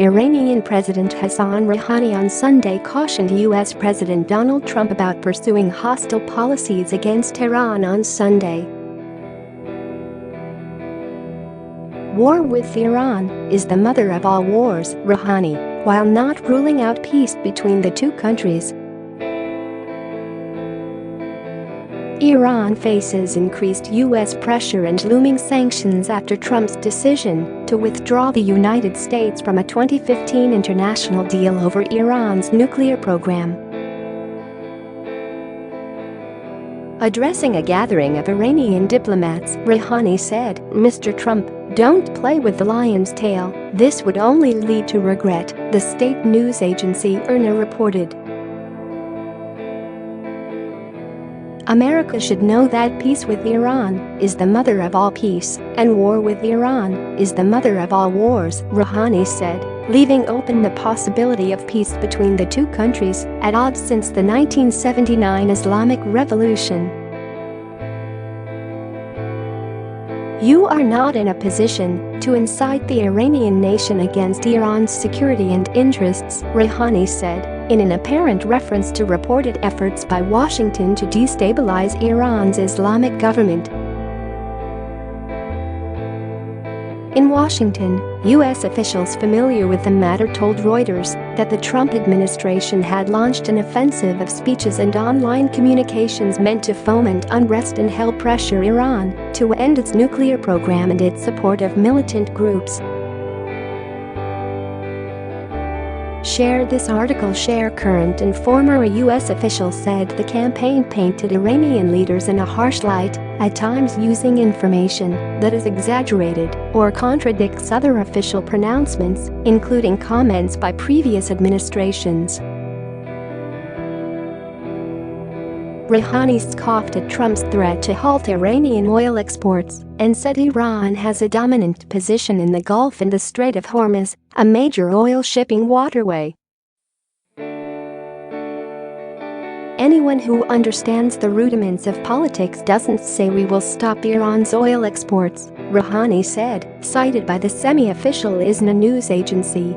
Iranian President Hassan Rouhani on Sunday cautioned U.S. President Donald Trump about pursuing hostile policies against Iran on Sunday. War with Iran is the mother of all wars, Rouhani, while not ruling out peace between the two countries. Iran faces increased U.S. pressure and looming sanctions after Trump's decision to withdraw the United States from a 2015 international deal over Iran's nuclear program. Addressing a gathering of Iranian diplomats, Rouhani said, "Mr. Trump, don't play with the lion's tail. This would only lead to regret," the state news agency IRNA reported. "America should know that peace with Iran is the mother of all peace, and war with Iran is the mother of all wars," Rouhani said, leaving open the possibility of peace between the two countries at odds since the 1979 Islamic Revolution. "You are not in a position to incite the Iranian nation against Iran's security and interests," Rouhani said, in an apparent reference to reported efforts by Washington to destabilize Iran's Islamic government. In Washington, U.S. officials familiar with the matter told Reuters that the Trump administration had launched an offensive of speeches and online communications meant to foment unrest and help pressure Iran to end its nuclear program and its support of militant groups. Share this article. Share current and former U.S. official said the campaign painted Iranian leaders in a harsh light, at times using information that is exaggerated or contradicts other official pronouncements, including comments by previous administrations. Rouhani scoffed at Trump's threat to halt Iranian oil exports and said Iran has a dominant position in the Gulf and the Strait of Hormuz, a major oil shipping waterway. "Anyone who understands the rudiments of politics doesn't say we will stop Iran's oil exports," Rouhani said, cited by the semi-official ISNA news agency.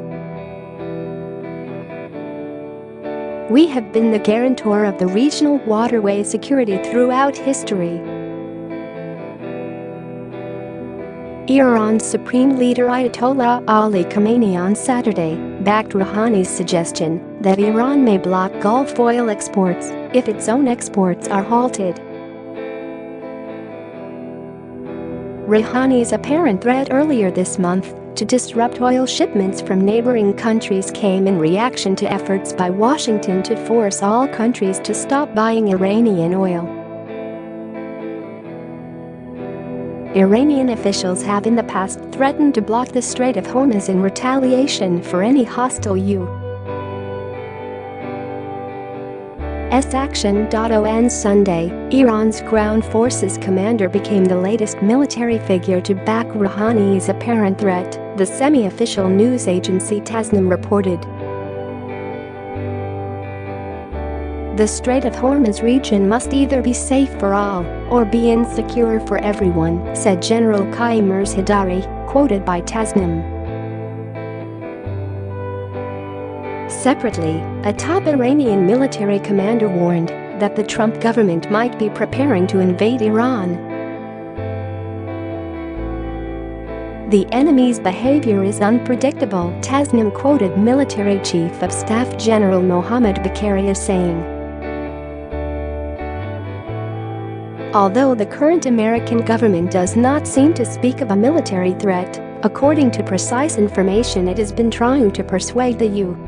"We have been the guarantor of the regional waterway security throughout history." Iran's supreme leader Ayatollah Ali Khamenei on Saturday backed Rouhani's suggestion that Iran may block Gulf oil exports if its own exports are halted. Rouhani's apparent threat earlier this month to disrupt oil shipments from neighboring countries came in reaction to efforts by Washington to force all countries to stop buying Iranian oil. Iranian officials have in the past threatened to block the Strait of Hormuz in retaliation for any hostile U.S. action. On Sunday, Iran's ground forces commander became the latest military figure to back Rouhani's apparent threat, the semi-official news agency Tasnim reported. "The Strait of Hormuz region must either be safe for all or be insecure for everyone," said General Qaim Hidari, quoted by Tasnim. Separately, a top Iranian military commander warned that the Trump government might be preparing to invade Iran. "The enemy's behavior is unpredictable," Tasnim quoted Military Chief of Staff General Mohammad Bagheri as saying. Although the current American government does not seem to speak of a military threat, according to precise information it has been trying to persuade the U.S.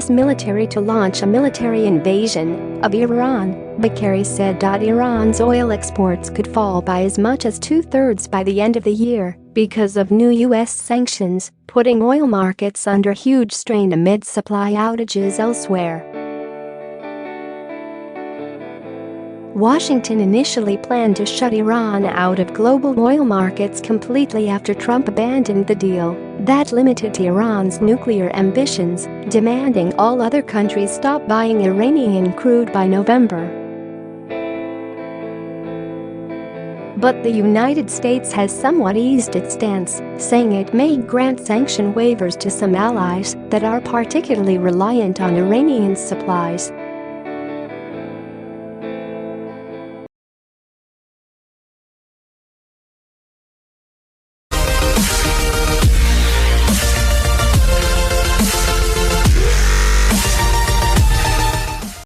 military to launch a military invasion of Iran, Bagheri said. Iran's oil exports could fall by as much as two-thirds by the end of the year because of new U.S. sanctions, putting oil markets under huge strain amid supply outages elsewhere. Washington initially planned to shut Iran out of global oil markets completely after Trump abandoned the deal that limited Iran's nuclear ambitions, demanding all other countries stop buying Iranian crude by November. But the United States has somewhat eased its stance, saying it may grant sanction waivers to some allies that are particularly reliant on Iranian supplies.